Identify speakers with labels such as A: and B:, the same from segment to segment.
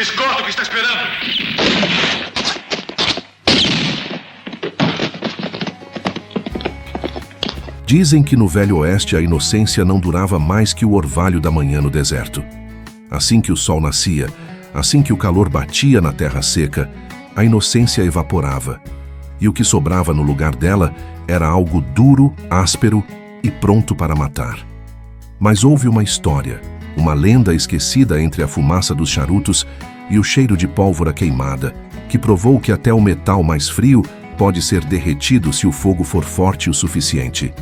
A: Scott, o que está esperando?
B: Dizem que no Velho Oeste a inocência não durava mais que o orvalho da manhã no deserto. Assim que o sol nascia, assim que o calor batia na terra seca, a inocência evaporava. E o que sobrava no lugar dela era algo duro, áspero e pronto para matar. Mas houve uma história, uma lenda esquecida entre a fumaça dos charutos e o cheiro de pólvora queimada, que provou que até o metal mais frio pode ser derretido se o fogo for forte o suficiente.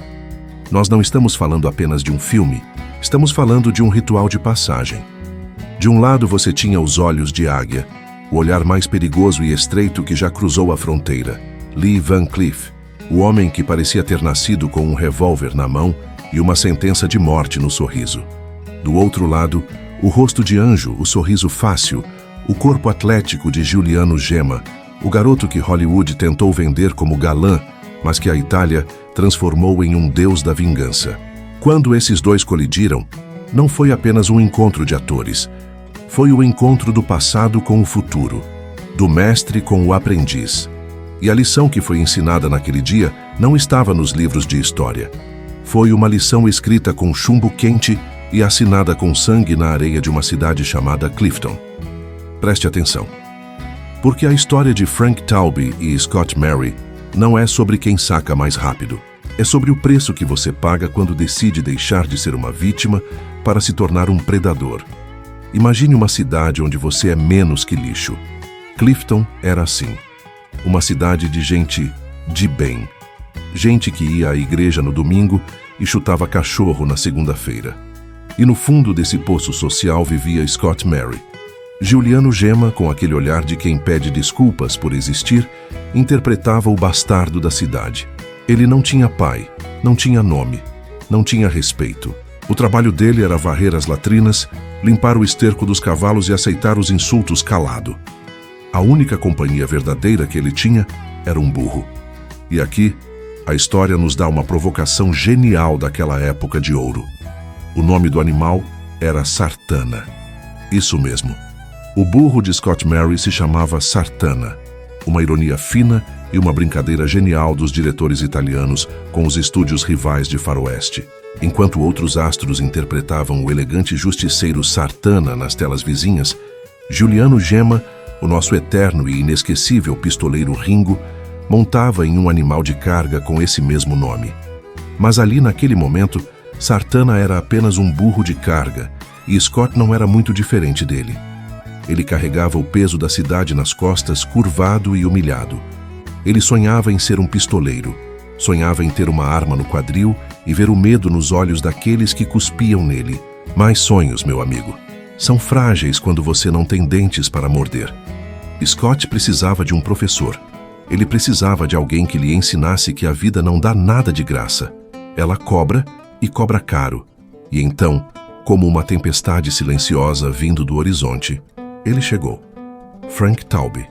B: Nós não estamos falando apenas de um filme, estamos falando de um ritual de passagem. De um lado você tinha os olhos de águia, o olhar mais perigoso e estreito que já cruzou a fronteira, Lee Van Cleef, o homem que parecia ter nascido com um revólver na mão e uma sentença de morte no sorriso. Do outro lado, o rosto de anjo, o sorriso fácil, o corpo atlético de Giuliano Gemma, o garoto que Hollywood tentou vender como galã, mas que a Itália transformou em um deus da vingança. Quando esses dois colidiram, não foi apenas um encontro de atores. Foi o encontro do passado com o futuro, do mestre com o aprendiz. E a lição que foi ensinada naquele dia não estava nos livros de história. Foi uma lição escrita com chumbo quente e assinada com sangue na areia de uma cidade chamada Clifton. Preste atenção. Porque a história de Frank Talby e Scott Murray não é sobre quem saca mais rápido. É sobre o preço que você paga quando decide deixar de ser uma vítima para se tornar um predador. Imagine uma cidade onde você é menos que lixo. Clifton era assim. Uma cidade de gente de bem. Gente que ia à igreja no domingo e chutava cachorro na segunda-feira. E no fundo desse poço social vivia Scott Murray. Giuliano Gemma, com aquele olhar de quem pede desculpas por existir, interpretava o bastardo da cidade. Ele não tinha pai, não tinha nome, não tinha respeito. O trabalho dele era varrer as latrinas, limpar o esterco dos cavalos e aceitar os insultos calado. A única companhia verdadeira que ele tinha era um burro. E aqui, a história nos dá uma provocação genial daquela época de ouro. O nome do animal era Sartana. Isso mesmo. O burro de Scott Murray se chamava Sartana, uma ironia fina e uma brincadeira genial dos diretores italianos com os estúdios rivais de faroeste. Enquanto outros astros interpretavam o elegante justiceiro Sartana nas telas vizinhas, Giuliano Gemma, o nosso eterno e inesquecível pistoleiro Ringo, montava em um animal de carga com esse mesmo nome. Mas ali naquele momento, Sartana era apenas um burro de carga e Scott não era muito diferente dele. Ele carregava o peso da cidade nas costas, curvado e humilhado. Ele sonhava em ser um pistoleiro, sonhava em ter uma arma no quadril e ver o medo nos olhos daqueles que cuspiam nele. Mas sonhos, meu amigo, são frágeis quando você não tem dentes para morder. Scott precisava de um professor. Ele precisava de alguém que lhe ensinasse que a vida não dá nada de graça. Ela cobra e cobra caro. E então, como uma tempestade silenciosa vindo do horizonte, ele chegou. Frank Talby.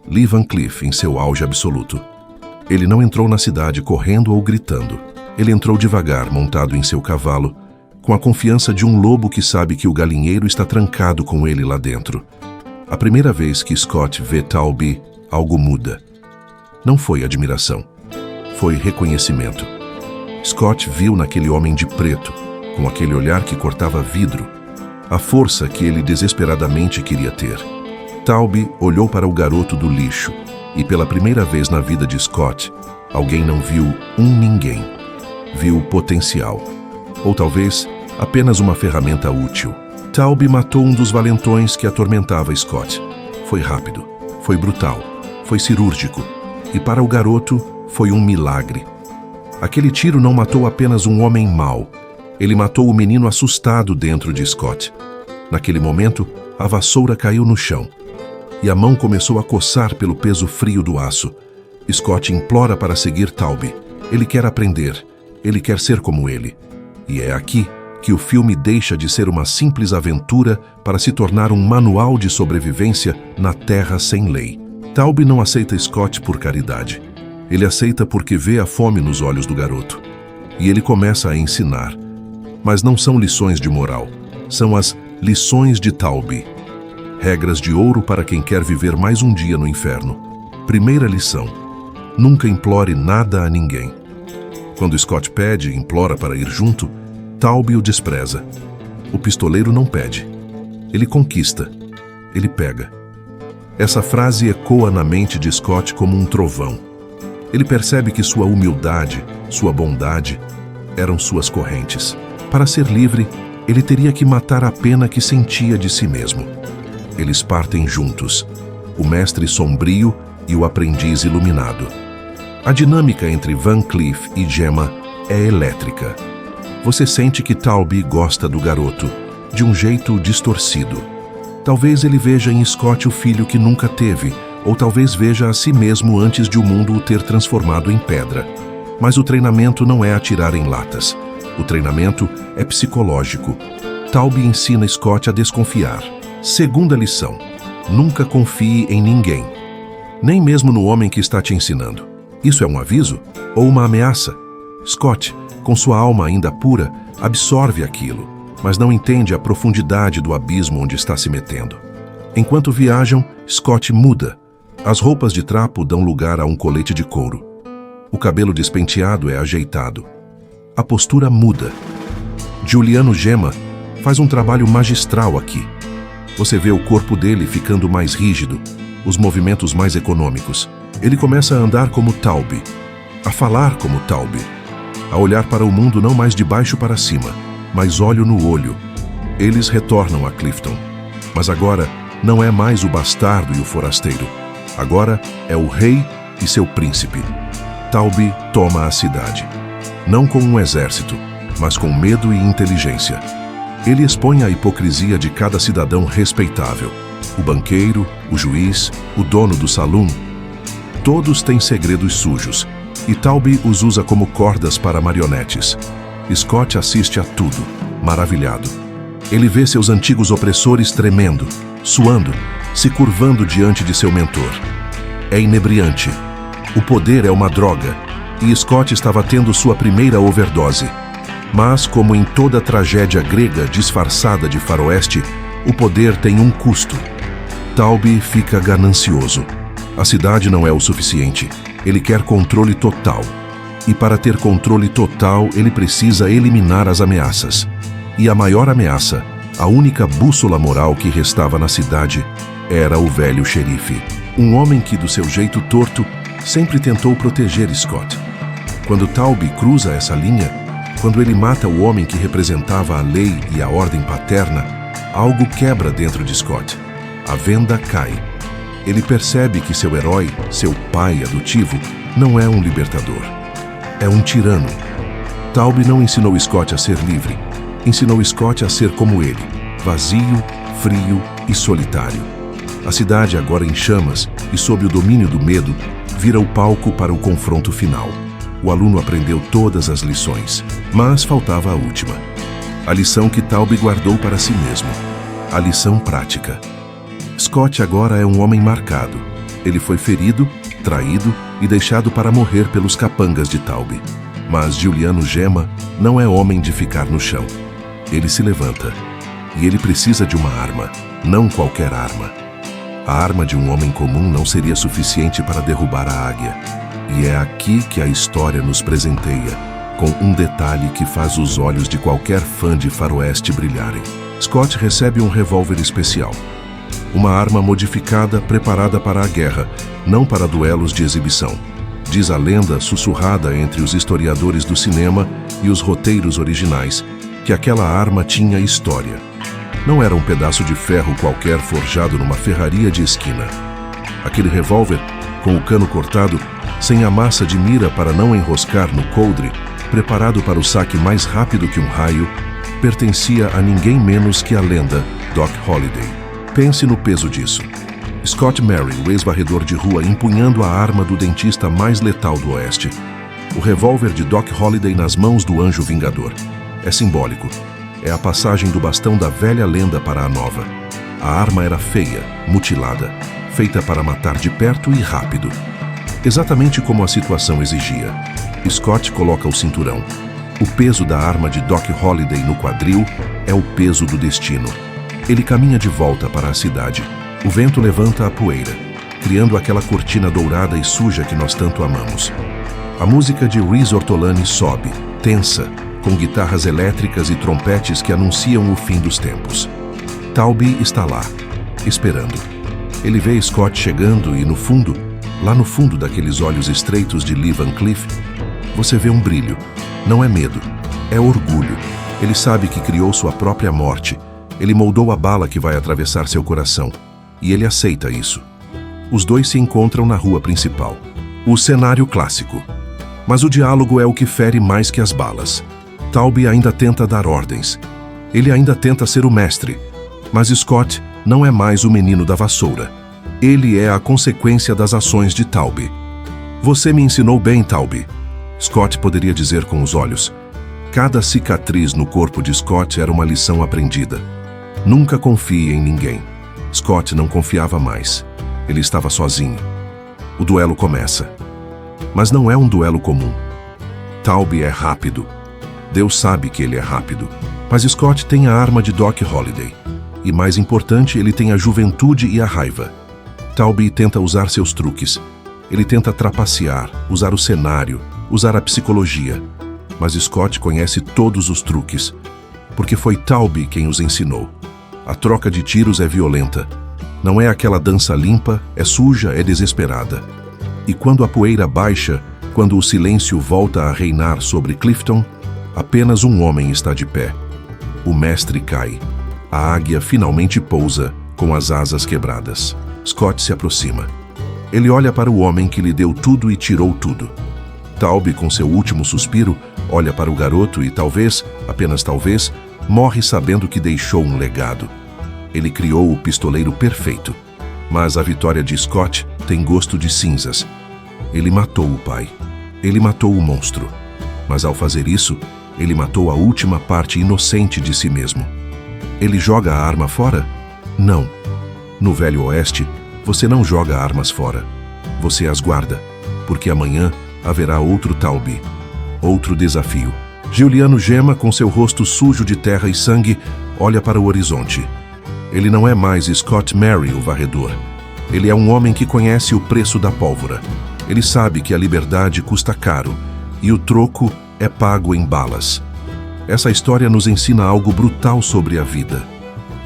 B: Lee Van Cleef em seu auge absoluto. Ele não entrou na cidade correndo ou gritando. Ele entrou devagar, montado em seu cavalo, com a confiança de um lobo que sabe que o galinheiro está trancado com ele lá dentro. A primeira vez que Scott vê Talby, algo muda. Não foi admiração. Foi reconhecimento. Scott viu naquele homem de preto, com aquele olhar que cortava vidro, a força que ele desesperadamente queria ter. Talby olhou para o garoto do lixo e pela primeira vez na vida de Scott, alguém não viu um ninguém. Viu o potencial. Ou talvez apenas uma ferramenta útil. Talby matou um dos valentões que atormentava Scott. Foi rápido, foi brutal, foi cirúrgico. E para o garoto, foi um milagre. Aquele tiro não matou apenas um homem mau. Ele matou o menino assustado dentro de Scott. Naquele momento, a vassoura caiu no chão. E a mão começou a coçar pelo peso frio do aço. Scott implora para seguir Talby. Ele quer aprender. Ele quer ser como ele. E é aqui que o filme deixa de ser uma simples aventura para se tornar um manual de sobrevivência na Terra sem lei. Taube não aceita Scott por caridade. Ele aceita porque vê a fome nos olhos do garoto. E ele começa a ensinar. Mas não são lições de moral. São as lições de Taube. Regras de ouro para quem quer viver mais um dia no inferno. Primeira lição: nunca implore nada a ninguém. Quando Scott pede e implora para ir junto, Taube o despreza. O pistoleiro não pede. Ele conquista. Ele pega. Essa frase ecoa na mente de Scott como um trovão. Ele percebe que sua humildade, sua bondade, eram suas correntes. Para ser livre, ele teria que matar a pena que sentia de si mesmo. Eles partem juntos, o mestre sombrio e o aprendiz iluminado. A dinâmica entre Van Cleef e Gemma é elétrica. Você sente que Taube gosta do garoto, de um jeito distorcido. Talvez ele veja em Scott o filho que nunca teve, ou talvez veja a si mesmo antes de o mundo o ter transformado em pedra. Mas o treinamento não é atirar em latas. O treinamento é psicológico. Taube ensina Scott a desconfiar. Segunda lição: nunca confie em ninguém. Nem mesmo no homem que está te ensinando. Isso é um aviso ou uma ameaça? Scott, com sua alma ainda pura, absorve aquilo, mas não entende a profundidade do abismo onde está se metendo. Enquanto viajam, Scott muda. As roupas de trapo dão lugar a um colete de couro. O cabelo despenteado é ajeitado. A postura muda. Giuliano Gemma faz um trabalho magistral aqui. Você vê o corpo dele ficando mais rígido, os movimentos mais econômicos. Ele começa a andar como Taube, a falar como Taube, a olhar para o mundo não mais de baixo para cima, mas olho no olho. Eles retornam a Clifton. Mas agora não é mais o bastardo e o forasteiro. Agora é o rei e seu príncipe. Taube toma a cidade. Não com um exército, mas com medo e inteligência. Ele expõe a hipocrisia de cada cidadão respeitável. O banqueiro, o juiz, o dono do salão. Todos têm segredos sujos, e Taube os usa como cordas para marionetes. Scott assiste a tudo, maravilhado. Ele vê seus antigos opressores tremendo, suando, se curvando diante de seu mentor. É inebriante. O poder é uma droga, e Scott estava tendo sua primeira overdose. Mas, como em toda tragédia grega disfarçada de faroeste, o poder tem um custo. Taube fica ganancioso. A cidade não é o suficiente. Ele quer controle total. E para ter controle total, ele precisa eliminar as ameaças. E a maior ameaça, a única bússola moral que restava na cidade, era o velho xerife. Um homem que, do seu jeito torto, sempre tentou proteger Scott. Quando Taube cruza essa linha, quando ele mata o homem que representava a lei e a ordem paterna, algo quebra dentro de Scott. A venda cai. Ele percebe que seu herói, seu pai adotivo, não é um libertador. É um tirano. Taube não ensinou Scott a ser livre. Ensinou Scott a ser como ele, vazio, frio e solitário. A cidade, agora em chamas e sob o domínio do medo, vira o palco para o confronto final. O aluno aprendeu todas as lições, mas faltava a última. A lição que Taube guardou para si mesmo. A lição prática. Scott agora é um homem marcado. Ele foi ferido, traído e deixado para morrer pelos capangas de Taube. Mas Giuliano Gemma não é homem de ficar no chão. Ele se levanta. E ele precisa de uma arma, não qualquer arma. A arma de um homem comum não seria suficiente para derrubar a águia. E é aqui que a história nos presenteia, com um detalhe que faz os olhos de qualquer fã de faroeste brilharem. Scott recebe um revólver especial. Uma arma modificada preparada para a guerra, não para duelos de exibição. Diz a lenda sussurrada entre os historiadores do cinema e os roteiros originais, que aquela arma tinha história. Não era um pedaço de ferro qualquer forjado numa ferraria de esquina. Aquele revólver, com o cano cortado, sem a massa de mira para não enroscar no coldre, preparado para o saque mais rápido que um raio, pertencia a ninguém menos que a lenda Doc Holliday. Pense no peso disso. Scott Merry, o ex-varredor de rua, empunhando a arma do dentista mais letal do Oeste. O revólver de Doc Holliday nas mãos do Anjo Vingador. É simbólico. É a passagem do bastão da velha lenda para a nova. A arma era feia, mutilada, feita para matar de perto e rápido. Exatamente como a situação exigia. Scott coloca o cinturão. O peso da arma de Doc Holliday no quadril é o peso do destino. Ele caminha de volta para a cidade. O vento levanta a poeira, criando aquela cortina dourada e suja que nós tanto amamos. A música de Riz Ortolani sobe, tensa, com guitarras elétricas e trompetes que anunciam o fim dos tempos. Taube está lá, esperando. Ele vê Scott chegando e, no fundo, lá no fundo daqueles olhos estreitos de Lee Van Cleef, você vê um brilho. Não é medo, é orgulho. Ele sabe que criou sua própria morte. Ele moldou a bala que vai atravessar seu coração. E ele aceita isso. Os dois se encontram na rua principal. O cenário clássico. Mas o diálogo é o que fere mais que as balas. Taube ainda tenta dar ordens. Ele ainda tenta ser o mestre. Mas Scott não é mais o menino da vassoura. Ele é a consequência das ações de Taube. Você me ensinou bem, Taube. Scott poderia dizer com os olhos. Cada cicatriz no corpo de Scott era uma lição aprendida. Nunca confie em ninguém. Scott não confiava mais. Ele estava sozinho. O duelo começa. Mas não é um duelo comum. Taube é rápido. Deus sabe que ele é rápido. Mas Scott tem a arma de Doc Holliday. E mais importante, ele tem a juventude e a raiva. Taube tenta usar seus truques. Ele tenta trapacear, usar o cenário, usar a psicologia. Mas Scott conhece todos os truques, porque foi Taube quem os ensinou. A troca de tiros é violenta. Não é aquela dança limpa, é suja, é desesperada. E quando a poeira baixa, quando o silêncio volta a reinar sobre Clifton, apenas um homem está de pé. O mestre cai. A águia finalmente pousa, com as asas quebradas. Scott se aproxima. Ele olha para o homem que lhe deu tudo e tirou tudo. Taube, com seu último suspiro, olha para o garoto e talvez, apenas talvez, morre sabendo que deixou um legado. Ele criou o pistoleiro perfeito. Mas a vitória de Scott tem gosto de cinzas. Ele matou o pai. Ele matou o monstro. Mas ao fazer isso, ele matou a última parte inocente de si mesmo. Ele joga a arma fora? Não. No Velho Oeste, você não joga armas fora. Você as guarda, porque amanhã haverá outro Taube, outro desafio. Giuliano Gemma, com seu rosto sujo de terra e sangue, olha para o horizonte. Ele não é mais Scott Mary, o varredor. Ele é um homem que conhece o preço da pólvora. Ele sabe que a liberdade custa caro e o troco é pago em balas. Essa história nos ensina algo brutal sobre a vida.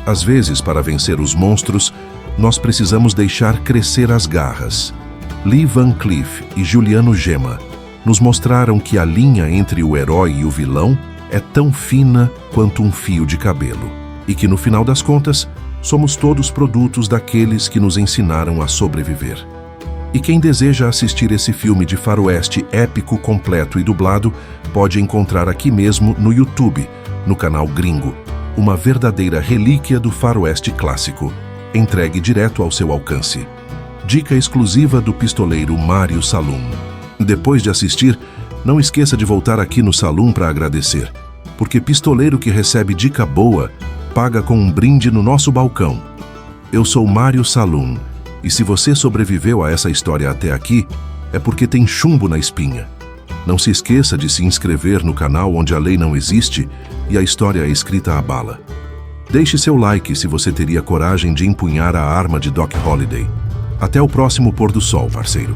B: Às vezes, para vencer os monstros, nós precisamos deixar crescer as garras. Lee Van Cleef e Giuliano Gemma nos mostraram que a linha entre o herói e o vilão é tão fina quanto um fio de cabelo. E que, no final das contas, somos todos produtos daqueles que nos ensinaram a sobreviver. E quem deseja assistir esse filme de faroeste épico, completo e dublado, pode encontrar aqui mesmo no YouTube, no canal Gringo, uma verdadeira relíquia do faroeste clássico, entregue direto ao seu alcance. Dica exclusiva do pistoleiro Mário Salum. Depois de assistir, não esqueça de voltar aqui no Salum para agradecer, porque pistoleiro que recebe dica boa, paga com um brinde no nosso balcão. Eu sou Mário Salum, e se você sobreviveu a essa história até aqui, é porque tem chumbo na espinha. Não se esqueça de se inscrever no canal onde a lei não existe e a história é escrita à bala. Deixe seu like se você teria coragem de empunhar a arma de Doc Holliday. Até o próximo pôr do sol, parceiro.